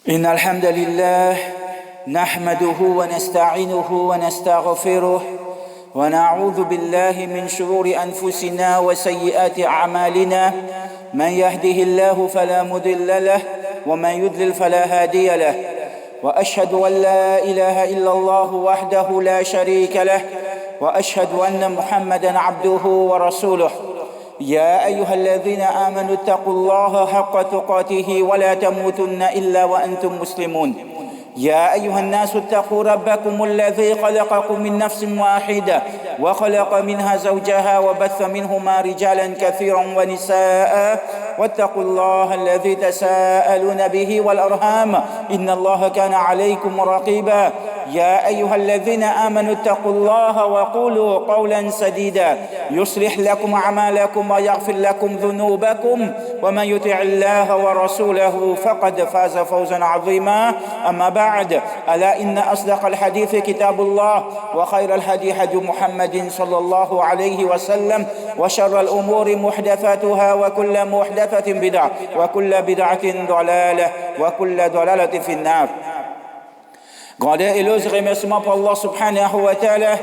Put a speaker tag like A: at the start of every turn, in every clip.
A: إن الحمد لله نحمده ونستعينه ونستغفره ونعوذ بالله من شرور أنفسنا وسيئات أعمالنا من يهده الله فلا مضل له ومن يضلل فلا هادي له وأشهد أن لا إله إلا الله وحده لا شريك له وأشهد أن محمدًا عبده ورسوله يا أيها الذين آمنوا اتقوا الله حق تقاته ولا تموتن إلا وأنتم مسلمون يا أيها الناس اتقوا ربكم الذي خلقكم من نفس واحدة وخلق منها زوجها وبث منهما رجالا كثيرا ونساء واتقوا الله الذي تساءلون به والأرحام إن الله كان عليكم رقيبا يا أيها الذين آمنوا اتقوا الله وقولوا قولا سديدا يصلح لكم أعمالكم ويغفر لكم ذنوبكم ومن يطع الله ورسوله فقد فاز فوزا عظيما أما بعد ألا إن أصدق الحديث كتاب الله وخير الهدي هدي محمد صلى الله عليه وسلم وشر الأمور محدثاتها وكل محدثة بدعة وكل بدعة ضلالة وكل ضلالة في النار. Grandeur et louange et remerciements pour Allah subhanahu wa ta'ala.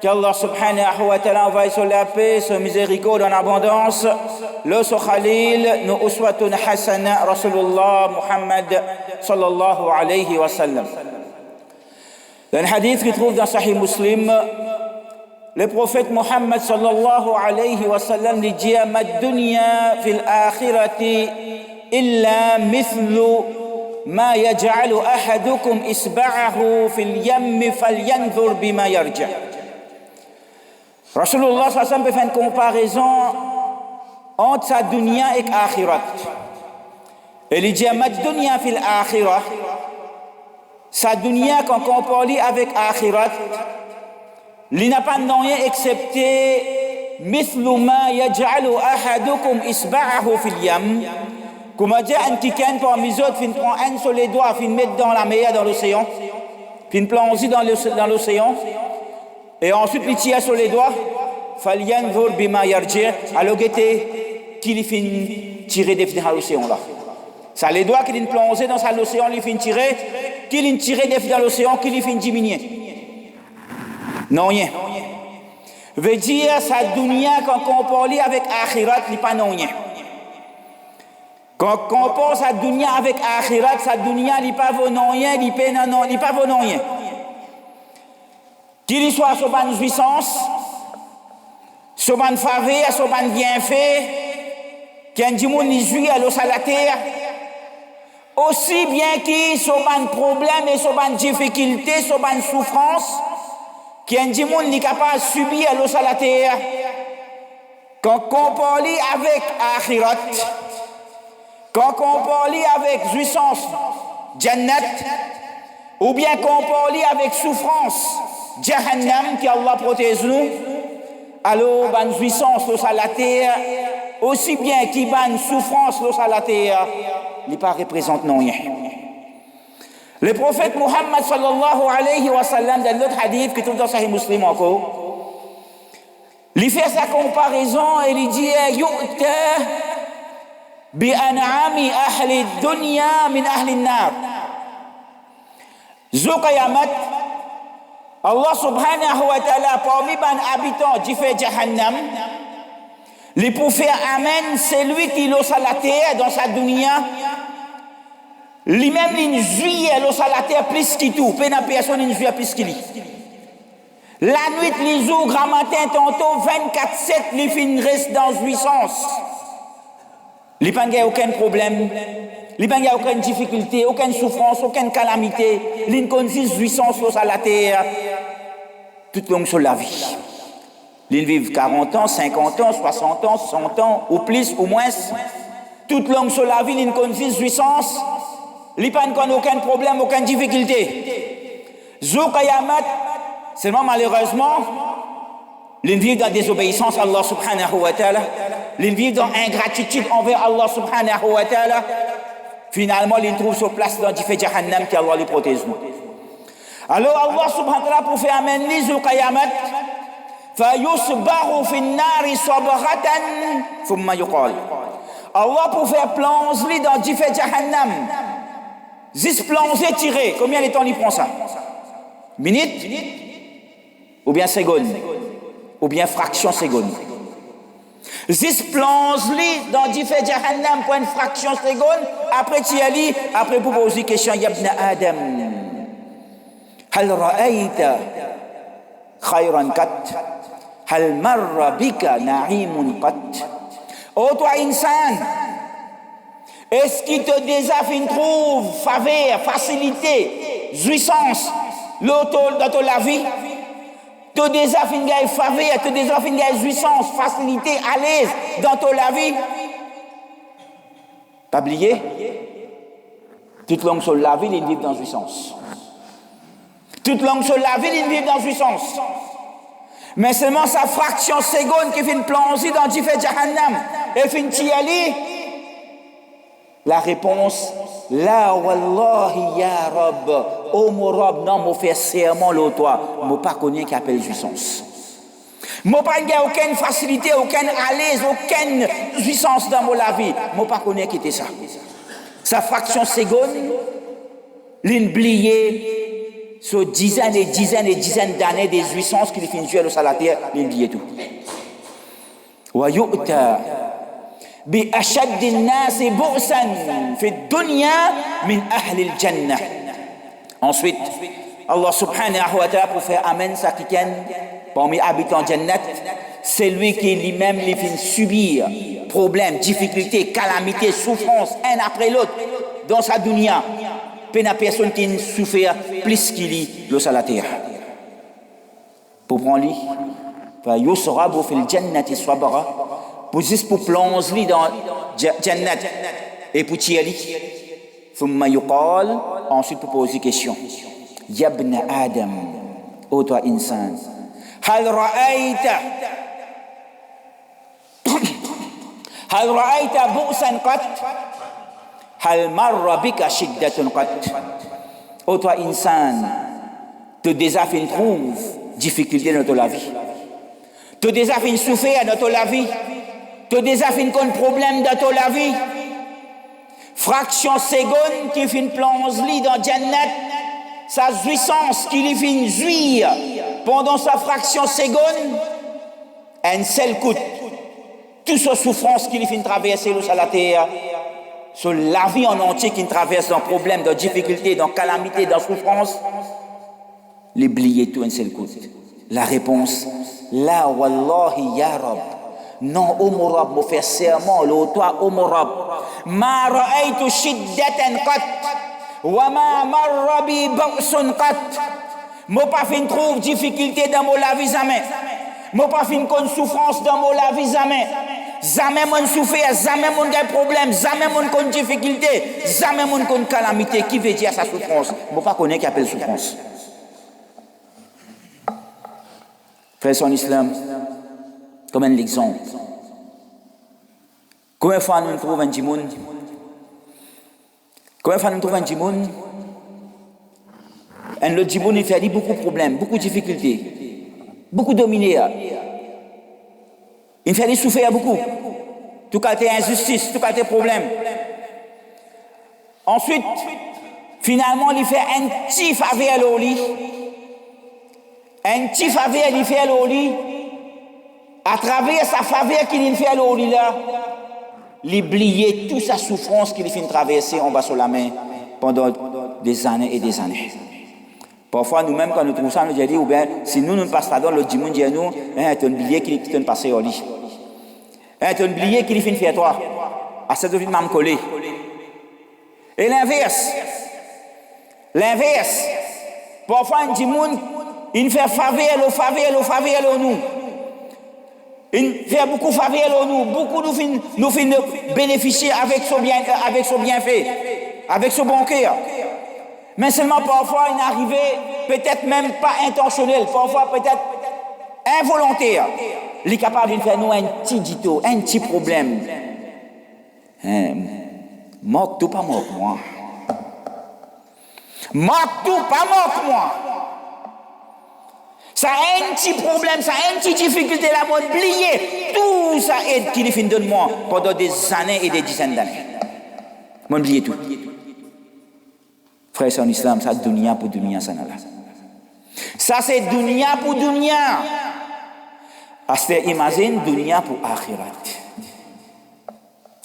A: Qu'Allah subhanahu wa ta'ala envoie sur la paix, sur miséricorde en abondance. Le sur Khalil, nous uswatun hasana, Rasulullah Muhammad sallallahu alayhi wa sallam. Dans le hadith qui trouve dans Sahih Muslim, le prophète Muhammad sallallahu alayhi wa sallam dit ma dunya fil akhirati illa mithlu ما يجعل أحدكم إصبعه في اليم فلينظر بما يرجع. Rasulullah sallallahu alayhi wa sallam peut faire une comparaison entre sa dunya et l'akhirat. Il dit ma dunya fil akhirah, sa dunya qu'on compare avec l'akhirat, il n'a pas de rien excepté مثل ما يجعل أحدكم إصبعه في اليم. Comment dire, un petit can parmi les autres, fin prend un sur les doigts, fin mettre dans la mer, dans l'océan, fin plonger dans l'océan, et ensuite il tire sur les doigts, falyan vol bima yarji, alors qu'il fin tirer des dans l'océan là. Ça les doigts qu'il plonger dans l'océan, il fin tirer, qu'il tirer des dans l'océan, qu'il fin diminuer. Non rien. Veut dire sa dunya quand on parle avec akhirat, il pas non rien. Quand on pense à dunya avec akhirat, sa dunya n'est pas venant rien, n'est pas venant rien. Qu'il soit sur une jouissance, sur une faveur, sur un bienfait, qu'un dimanche n'y jouit à l'eau à la terre, aussi bien qu'il sur un problème et sur une difficulté, sur une souffrance, qu'un dimanche n'est capable de subir à l'eau à la terre. Quand on parle avec akhirat, quand on parle avec jouissance, Jannat, ou bien qu'on parle avec souffrance, Jahannam, qui Allah protège nous, alors, ban jouissance, l'eau à la terre, aussi bien qu'il ban souffrance, l'eau à la terre, il pas représente non rien. Le prophète Muhammad sallallahu alayhi wa sallam, dans l'autre hadith qui trouve dans Sahih Muslim encore, il fait sa comparaison et il dit, yu'ta بأنعام أهل الدنيا من أهل النار. Zo Qiyamat, Allah subhanahu wa ta'ala parmi les habitants du feu Jahannam, les pour faire amen, c'est lui qui l'ose à la terre dans sa dunya, lui-même il jouit à l'os à la terre plus qu'il tout, peine à personne il jouit plus qu'il. La nuit, les jours, grand matin, tantôt 24/7, les fins restent dans jouissance. Il n'y a aucun problème, il n'y a aucune difficulté, aucune souffrance, aucune calamité. Il n'y a aucune jouissance à la terre, tout long sur la vie. Ils vivent 40 ans, 50 ans, 60 ans, 100 ans, ou plus, ou moins. Tout long sur la vie, il n'y a aucune jouissance, il n'y a aucun problème, aucune difficulté. Zo Qiyamat, seulement malheureusement, ils vivent dans désobéissance à Allah subhanahu wa ta'ala. Ils vivent dans ingratitude envers Allah subhanahu wa ta'ala. Finalement, ils trouvent sur place dans du feu Jahannam qui Allah les protège. Alors Allah subhanahu wa ta'ala pour faire amener au Qiyamat, فَيُصْبَرُ فِي النَّارِ صَبْغَةً ثُمَّ يُقَالُ. Allah pour faire plonger dans du feu Jahannam. 10 plongées tirées, combien de temps il prend ça? Minute? Ou bien seconde? Ou bien fraction seconde? 10 plonges dans différents jahannam pour une fraction seconde, après tu y après pour poser question, Yabna Adam, hal ra'aita khayran qat, hal marra bika na'imun qat. Oh toi insan, est-ce qu'il te déjà trouve faveur, facilité, jouissance dans ta vie? Tu déjà fin gagner faveur, tu déjà fin gagner jouissance, facilité, à l'aise dans ta vie? Pas oublier, toute langue sur la vie, il vit dans jouissance. Toute langue sur la vie, il vit dans jouissance. Mais seulement sa fraction seconde qui fait plonger dans différents jahannam et fin tiali. La réponse, la wallahi ya Rab, oh mon Rab, non, moi fais serment l'autre toi, moi pas connais qui appelle jouissance. Moi pas gagne aucune facilité, aucune à l'aise, aucune jouissance dans mon la vie. Moi pas connais qui était ça. Sa fraction seconde, l'oublier sur dizaines et dizaines et dizaines d'années des jouissances qu'il finit jouer sur la terre, l'oublier tout. Wa yu'ta بأشد الناس بؤسا في الدنيا من أهل الجنة. Ensuite, Allah subhanahu wa ta'ala pour faire amène ça qui parmi habitants Jannat, c'est lui qui lui-même les fait subir problèmes, difficultés, calamités, souffrances, un après l'autre dans sa dunya. Puis la personne qui souffre plus qu'il y a la terre. Pour prendre lui, fa yusrabu fil jannati sabara. Pour juste pour plonger dans Jannat et pour tirer. Thumma yuqal, ensuite pour poser question. Yabna Adam, ô toi insan, hal ra'aita bu'san qat, hal marra bika shiddatun qat. Ô toi insan, tu déjà fait une trouve difficulté dans ta vie. Tu déjà fait une souffrir dans ta vie. Tu as déjà fait un problème dans ta vie. Fraction seconde qui fait une plonge dans Jannat, sa jouissance qui lui fait jouir pendant sa fraction seconde, un seul coup, toute sa souffrance qui lui fait traverser sur la terre, sur la vie en entier qui traverse dans problème, dans difficulté, dans calamité, dans souffrance, l'oublier tout un seul coup. La réponse, la wallahi ya Rab. Non, ô mon Rab, me faire serment, toi, ô mon Rab. Ma ra'aytu shiddatan qat, wa ma marra bi ba'sun qat. Moi pas fin trouve difficulté dans mon la vie jamais. Moi pas fin con souffrance dans mon la vie jamais. Jamais mon souffrir, jamais mon gain problème, jamais mon con difficulté, jamais mon con calamité. Qui veut dire sa souffrance? Moi pas connaître qui appelle souffrance. Frères en islam, comme un exemple. Combien de fois nous trouvons un djimoun? Combien de fois nous trouvons un djimoun? Un autre djimoun, il fait beaucoup de problèmes, beaucoup de difficultés, beaucoup dominé. Il fait souffrir beaucoup. Tout cas, injustice, tout cas, problèmes. Ensuite, finalement, il fait un petit faveur au lit. Un petit faveur, il fait au lit. À travers sa faveur qu'il fait au lit là, il oublier toute sa souffrance qu'il fait traverser en bas sur la main pendant des années et des années. Parfois, nous-mêmes, quand nous trouvons ça, nous disons, ou bien, si nous passons là dans le dimanche, nous disons, tu as oublié qu'il est passé au lit. Tu as oublié qu'il fait faire toi. À cette vie, m'a collé. Et l'inverse. Parfois, un dimanche, il fait faveur, nous. Il fait beaucoup de faveur nous, beaucoup nous fin bénéficier avec son bienfait, avec son bon cœur. Mais seulement parfois, il est arrivé, peut-être même pas intentionnel, parfois peut-être involontaire. Il est capable de faire nous un petit dito, un petit problème. Moque tout, pas moque moi. Moque tout, pas moque moi. Ça a un petit problème, ça a une petite difficulté là, moi, oublier tout ça aide qu'il finit de moi pendant des années et des dizaines d'années. Moi, oublier tout. Frère, c'est en islam, ça dunya pour dunya, ça n'a là. Ça c'est dunya pour dunya. Aste imagine dunya pour akhirat.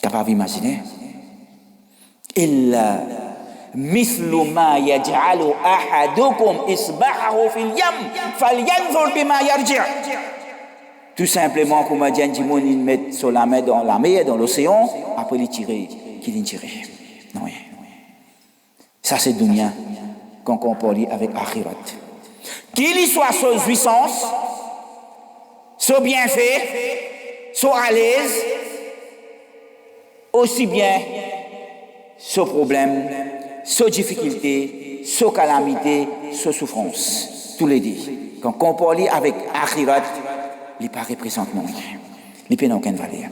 A: Capable d'imaginer? Illa mithlu ma yaj'alu ahadukum isba'ahu fil yam falyanzur bima yarji'. Tout simplement, comme a dit un dimon, il met sur la main dans la mer, dans l'océan, après il tire, qu'il tire. Non, ça c'est dunya qu'on compare avec akhirat. Qu'il y soit sous jouissance, sous bienfait, sous à l'aise, aussi bien sous problème, sous difficulté, sous calamité, sous souffrance. Tous les deux. Quand on compare avec akhirat, il n'est pas représenté non. Il n'a aucune valeur.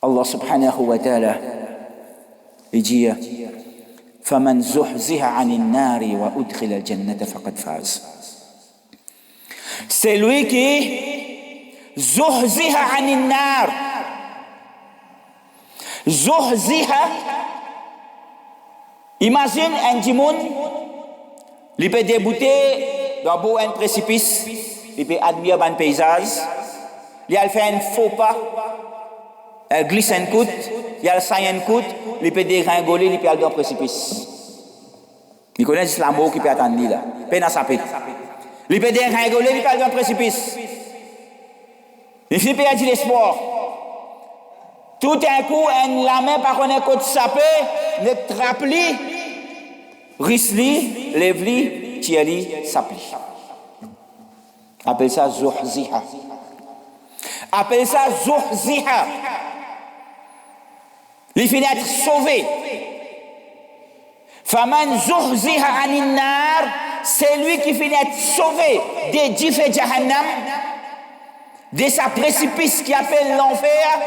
A: Allah subhanahu wa ta'ala il dit فَمَنْ زُحْزِحَ عَنِ النَّارِ وَأُدْخِلَ الْجَنَّةَ فَقَدْ فَازَ. C'est lui qui زُحْزِحَ عَنِ النَّارِ. زُحْزِحَ, imagine un dimoun, il peut débouter dans un précipice, il peut admirer un paysage, il a fait un faux pas, il glisse un coup, il a saigné un coup, il peut dégringoler, il peut aller dans le précipice. Il connaît l'islamo qui peut attendre là, il peut s'appeler. Il peut dégringoler, il peut aller dans le précipice. Il peut perdre l'espoir. Tout un coup, la main par contre côté sapé, ne trapli, risli, lève-li, tieli, sapli. Appelle ça zuhziha. Appelle ça zuhziha. Il finit d'être sauvé. Faman zuhziha anin nar, c'est lui qui finit d'être sauvé des diffé jahannam, de sa précipice qui appelle l'enfer.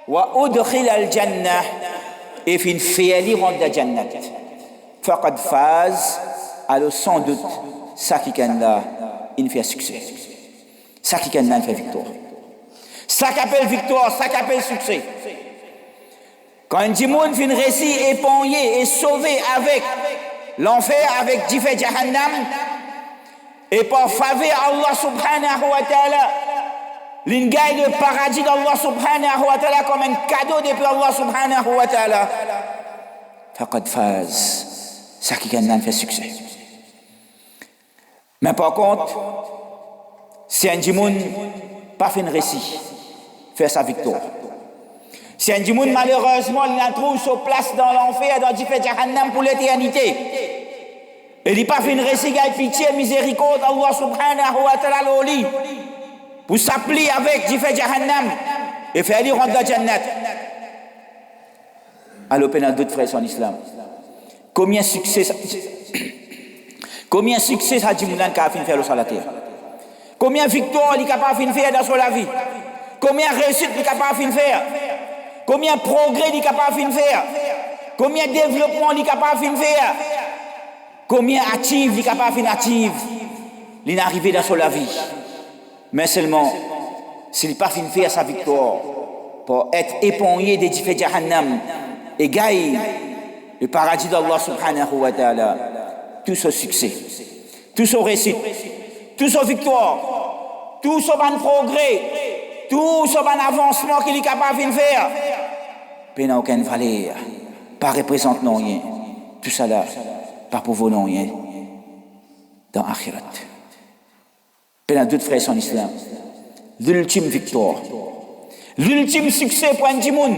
A: Wa udkhil al-jannah, et fin fait rendre la jannat. Faqad faz, alors sans doute ça qui gagne là, il fait succès. Ça qui gagne là, il fait victoire. Ça qui appelle victoire, ça qui appelle succès. Quand un djimoun fin récit épargné et sauvé avec l'enfer, avec Jifé Jahannam, et par faveur Allah subhanahu wa ta'ala, l'ingay de paradis d'Allah subhanahu wa ta'ala comme un cadeau depuis Allah subhanahu wa ta'ala. Faqad faz, ça qui gagne fait succès. Mais par contre, si un djimoun pas fait un récit, fait sa victoire. Si un djimoun malheureusement il a trouvé sa place dans l'enfer, dans Jifé Jahannam pour l'éternité, et il n'a pas fait un récit, il a pitié, miséricorde, Allah subhanahu wa ta'ala l'oli, pour s'applier avec Jifé Jahannam et faire aller rentrer dans la Jannat. Alors, il y a d'autres frères en islam. Combien de succès ça dit Moulan qui a fait faire sur la terre? Combien de victoires il est capable de faire dans la vie? Combien de réussites il est capable de faire? Combien de progrès il est capable de faire? Combien de développement il est capable de faire? Combien d'actifs il est capable de faire? Il est arrivé dans la vie. Mais seulement, s'il n'est pas fin faire sa victoire, pour être épargné des Jifé Jahannam et gagner le paradis d'Allah subhanahu wa ta'ala, tout ce succès, tout ce réussite, tout ce victoire, tout ce bon progrès, tout ce bon avancement qu'il est capable de faire, il n'a aucune valeur, pas représente non rien, tout ça là, pas pour vous non rien, dans Akhirat. Il y a d'autres frères en islam. L'ultime victoire, l'ultime succès pour un djimoun,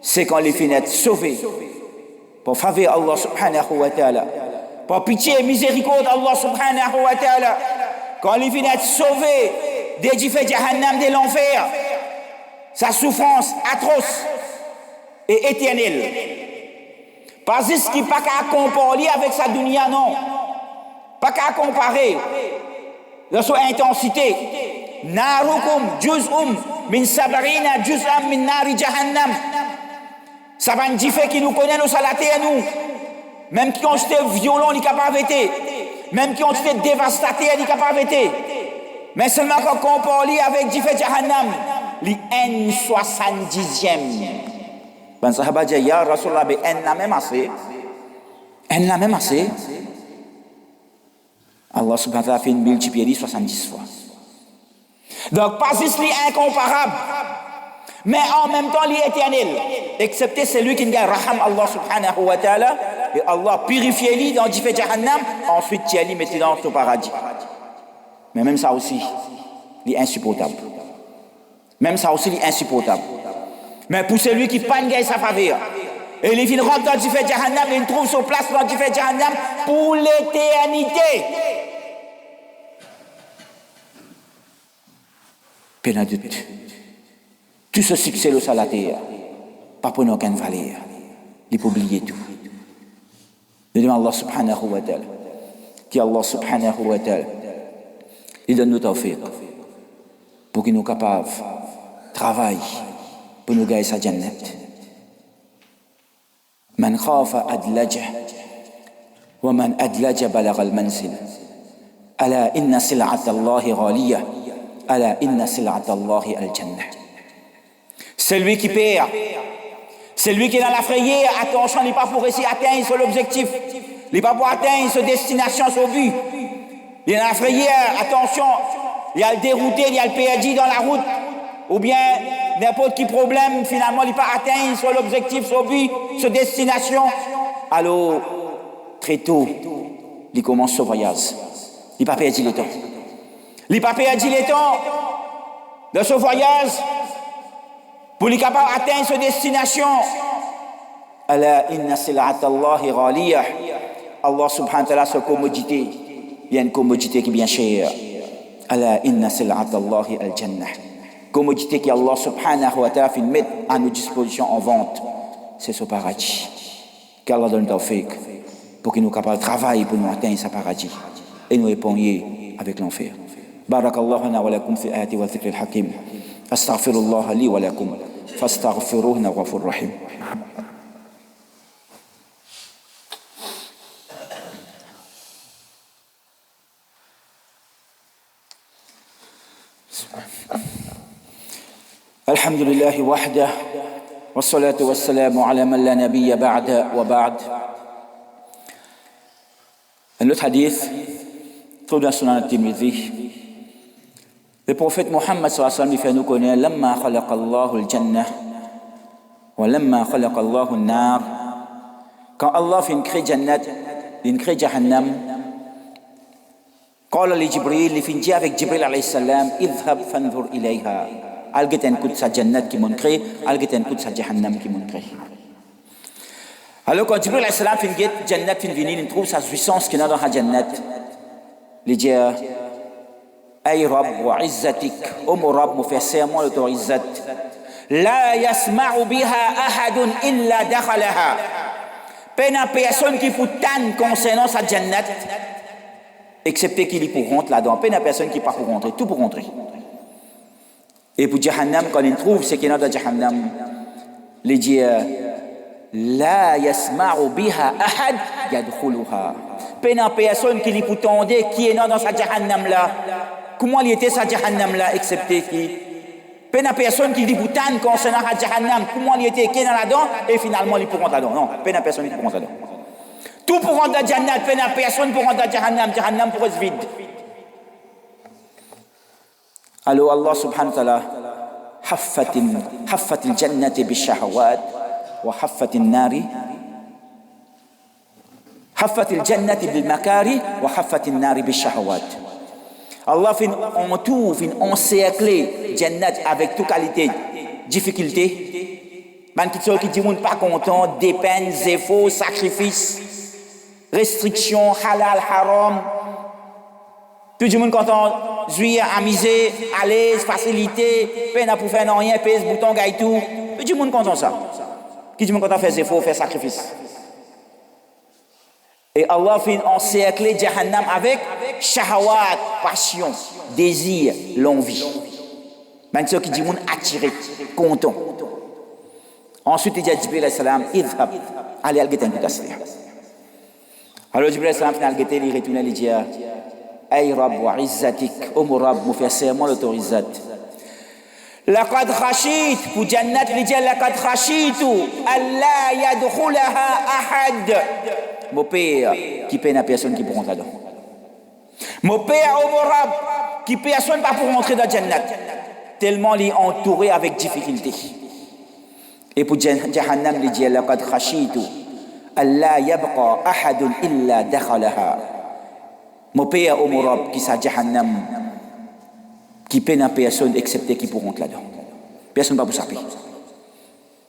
A: c'est quand les finit sauvés pour faveur Allah subhanahu wa ta'ala, pour pitié et miséricorde Allah subhanahu wa ta'ala, quand les finit sauvés des Jifé Jahannam de l'enfer, sa souffrance atroce et éternelle. Pas ce qui pas qu'à comparer avec sa dunya, non. Pas qu'à comparer. Dans son intensité, narukum juz'um min sabrina juz'am min nari jahannam. Ça va dire qui nous connaît nous salater nous. Même qui ont été violents, ils capable été. Même qui ont été dévastateurs, ils capable été. Mais seulement quand on parle avec Jifé Jahannam, les N70e. Ben sahaba dit, ya Rasulallah, ben en la même assez. En la même assez. Allah subhanahu wa ta'ala fait une multiplié 70 fois. Donc, pas juste l'incomparable, mais en même temps l'éternel. Excepté celui qui n'a raham Allah subhanahu wa ta'ala, et Allah purifie lui dans différents jahannam, ensuite tu lui mettez dans ton paradis. Mais même ça aussi, il est insupportable. Même ça aussi, il est insupportable. Mais pour celui qui pas gagne sa faveur, et il vient rentrer dans différents jahannam, et il trouve son place dans différents jahannam pour l'éternité. Peine à doute. Tout ce succès le la terre, pas pour aucune valeur. Il faut oublier tout. Je demande Allah subhanahu wa ta'ala, qui Allah subhanahu wa ta'ala, il donne nous tawfiq pour qu'il nous capables de travailler pour nous gagner sa jannat. Man khafa adlaja wa man adlaja balagha al-manzil. Ala inna sil'ata Allahi ghaliyah. Ala inna sil'ata Allahi al-jannah. Celui qui perd, celui qui est dans la frayère, attention, il n'est pas pour réussir à atteindre son objectif, il n'est pas pour atteindre sa destination, son but. Il est dans la frayère, attention, il y a le dérouté, il y a le perdu dans la route, ou bien n'importe quel problème, finalement, il n'est pas atteindre son objectif, son but, sa destination. Alors, très tôt, il commence son voyage. Il n'a pas perdu le temps. Il n'a pas perdu le temps de ce voyage pour être capable d'atteindre sa destination. Ala inna sil'ata Allahi ghaliyah. Allah subhanahu wa ta'ala, sa commodité, il y a une commodité qui est bien chère. Ala inna sil'ata Allahi al-jannah. Commodité que Allah subhanahu wa ta'ala fait mettre à nos dispositions en vente, c'est ce paradis. Qu'Allah donne tawfiq pour qu'il nous capable de travailler pour nous atteindre ce paradis et nous épargner avec l'enfer. Barakallahu lana wa lakum fi ayati wa dhikri al-hakim. Astaghfirullah li wa lakum fastaghfiruhu innahu ghafurur rahim. الحمد لله وحده والصلاة والسلام على من لا نبي بعد وبعد. Un autre hadith trouve dans Sunan al-Tirmidhi. Le prophète Mohammed sallallahu alayhi wa sallam fait nous connaître لما خلق الله الجنة ولما خلق الله النار. Quand Allah fait une crée Jannat, une crée Jahannam, قال لجبريل في جاء avec Jibril alayhi salam اذهب فانظر إليها. Algeten kout sa jannat qui m'ont créé, algeten kout sa jahannam qui m'ont créé. Alors quand Jibril alayhi salam fin get jannat fin venir, il trouve sa jouissance qui est dans la jannat. Il dit ay Rabb wa izzatik, mon Rabb, me fait serment de ton izzat. La yasma'u biha ahadun illa dakhalaha. Peine à personne qui peut tan concernant sa jannat, excepté qu'il y pour rentrer là-dedans. Peine à personne qui pas pour rentrer, tout pour rentrer. Et pour Jahannam, quand il trouve ce qui est dans Jahannam, il dit La yasma'u biha ahad yadkhuluha. Peine à personne qui lui peut tendre qui est dans sa Jahannam là. Comment il était sa Jahannam là, excepté qui peine à personne qui lui peut tendre concernant sa Jahannam, comment il était qui est dans là-dedans, et finalement il peut rentrer là-dedans. Non, peine à personne qui peut rentrer là-dedans. Tout pour rentrer dans Jannat, peine à personne pour rentrer dans Jahannam, Jahannam pour être vide. Alors Allah subhanahu wa ta'ala حفت الجنة بالشهوات وحفت النار حفت الجنة بالمكاره وحفت النار بالشهوات. Allah fait encercler Jannat avec toute qualité, difficulté. Man qui dit pas content, dépenses, efforts, sacrifices, restrictions, halal, haram. Tout le monde content, jouir, amuser, à l'aise, facilité, peine à pour faire rien, pèse, bouton, gaille tout. Tout le monde content ça. Qui dit monde content faire des efforts, faire sacrifice. Et Allah fait encercler Jahannam avec shahawat, passion, désir, l'envie. Même ceux qui dit monde attiré, content. Ensuite il dit à Jibril alayhi salam, idhab, allez al gueter tout à cela. Alors Jibril alayhi salam final gueter, il retourne, il dit Ay Rabb wa izzatik, mon Rabb, me fait serment de ton izzat. laqad khashit pour jannat li dit laqad khashitu alla yadkhulaha ahad. Mon père qui paie la personne qui peut rentrer là-dedans. Mon père au morab qui personne pas pour rentrer dans jannat tellement il est entouré avec difficulté. Et pour jahannam il dit laqad khashitu alla yabqa ahad illa dakhalaha. Mon père au morab qui sa jahannam qui peine à personne excepté qui pour rentrer là-dedans. Personne ne va pour saper.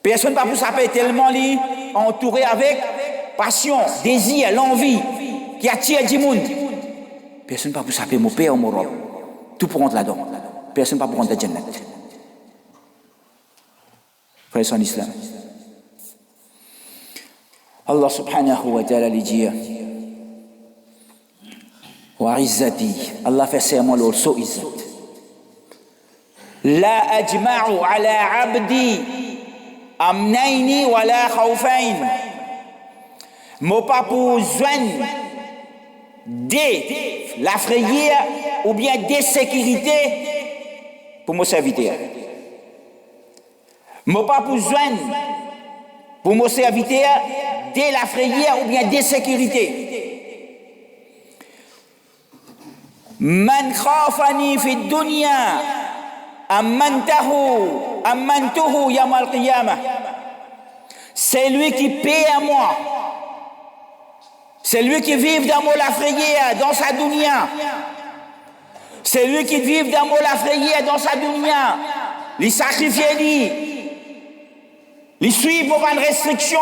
A: Personne ne va pour saper tellement il est entouré avec passion, désir, l'envie qui attire du monde. Personne ne va pour saper mon père ou mon robe. Tout pour rentrer là-dedans. Personne ne va pour rentrer dans la Jannat. Frères en islam. Allah subhanahu wa ta'ala lui dit wa izzati. Allah fait serment l'eau so izzat. لا أجمع على عبدي أمنين ولا خوفين. Moi pas pour joindre des la frayeur ou bien des sécurités pour mon serviteur. Moi pas pour joindre pour mon serviteur des la frayeur ou bien des sécurités. Man khafani fi dunya Amantuhu yawm al-qiyamah. C'est lui qui paie à moi. C'est lui qui vit dans mon frayeur dans sa dunya. C'est lui qui vit dans mon frayeur dans sa dunya. Il sacrifie, il suit pour une restriction.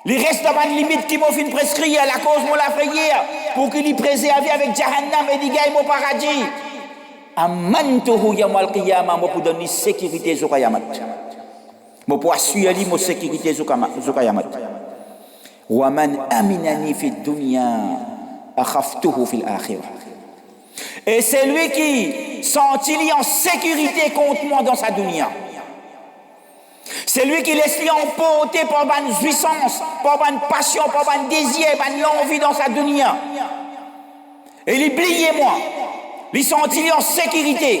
A: Il reste dans une limite qui m'a fait prescrire à la cause de mon frayeur pour qu'il y préserve avec Jahannam et il gagne mon paradis. Amantuhu yawm al-qiyamah, moi pour donner sécurité au Qiyamat. Moi pour assurer mon sécurité au Qiyamat. Wa man aminani fi dunya akhaftuhu fil akhirah. Et c'est lui qui sentit en sécurité contre moi dans sa dunya. C'est lui qui laisse emporter par une jouissance, par une passion, par un désir, par l'envie dans sa dunya. Et il oublie moi. Ils sont en sécurité.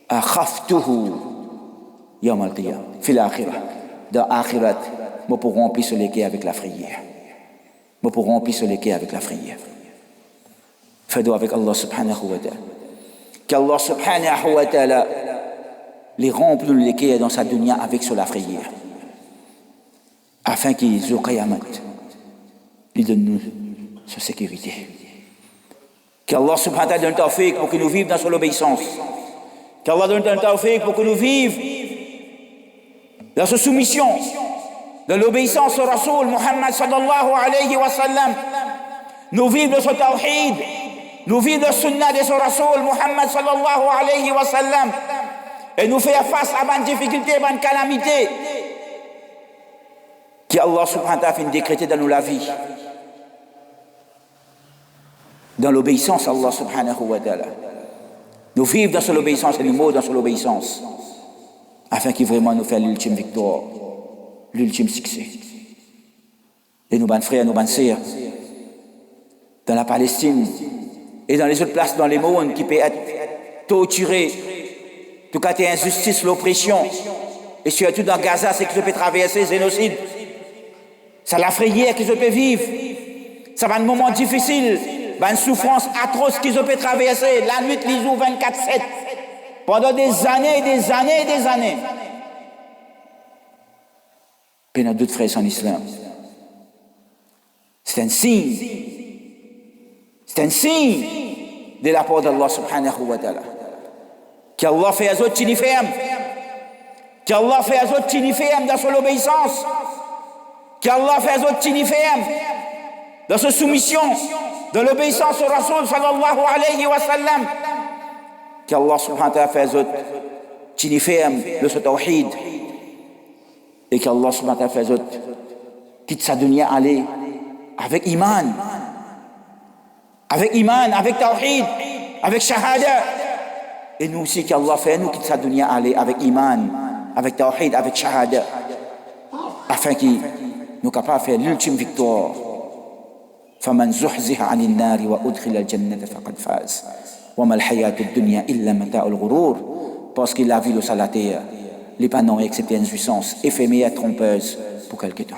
A: Akhaftuhu yawm al-qiyamah fil akhirah. Dans akhirat, moi pour remplir ce légué avec la prière. Moi pour remplir ce légué avec la prière. Fais-le avec Allah subhanahu wa ta'ala. Qu'Allah subhanahu wa ta'ala les remplit le légué dans sa dunya avec sur la prière. Afin qu'ils au Qiyamat, ils donnent nous cette sécurité. Qu'Allah subhanahu wa ta'ala donne le tawfiq pour que nous vivions dans son obéissance. Qu'Allah donne le tawfiq pour que nous vivions dans sa soumission, dans l'obéissance au Rasoul Muhammad sallallahu alayhi wa sallam. Nous vivons dans son tawhid, nous vivons dans le sunnah de son Rasoul Muhammad sallallahu alayhi wa sallam. Et nous faisons face à une difficulté, à une calamité. Qu'Allah subhanahu wa ta'ala fait décréter dans nous la vie. Dans l'obéissance à Allah subhanahu wa ta'ala. Nous vivons dans son obéissance et nous mourons dans son obéissance. Afin qu'il vraiment nous fasse l'ultime victoire, l'ultime succès. Et nos bonnes frères, nos bonnes sœurs, dans la Palestine et dans les autres places dans le monde qui peuvent être torturés, tout cas injustice, l'oppression, et surtout dans Gaza, c'est qu'ils peuvent traverser le génocide. C'est la frayeur qu'ils peuvent vivre. Ça va être un moment difficile. Une souffrance atroce qu'ils ont pu traverser la nuit, les jours 24/7 pendant des années et des années et des années. Puis il y a d'autres frères en islam. C'est un signe. C'est un signe de la part d'Allah subhanahu wa ta'ala. Qu'Allah fait à autres tini ferme. Qu'Allah fait à autres tini ferme dans son obéissance. Qu'Allah fait à autres tini ferme dans sa soumission. De l'obéissance au Rasoul sallallahu alayhi wa sallam. Qu'Allah subhanahu wa ta'ala fait autres tini ferme de ce tawhid. Et qu'Allah subhanahu wa ta'ala fait autres quitte sa dunya aller avec iman. Avec iman, avec tawhid, avec shahada. Et nous aussi qu'Allah fait nous quitte sa dunya aller avec iman, avec tawhid, avec shahada. Afin qu'il nous capable de faire l'ultime victoire. فمن زحزح عن النار وأدخل الجنة فقد فاز. wa mal hayatud dunya illa mata'ul ghurur, parce qu'il a vu le salaté, les panneaux excepté une jouissance éphémère, trompeuse pour quelque temps.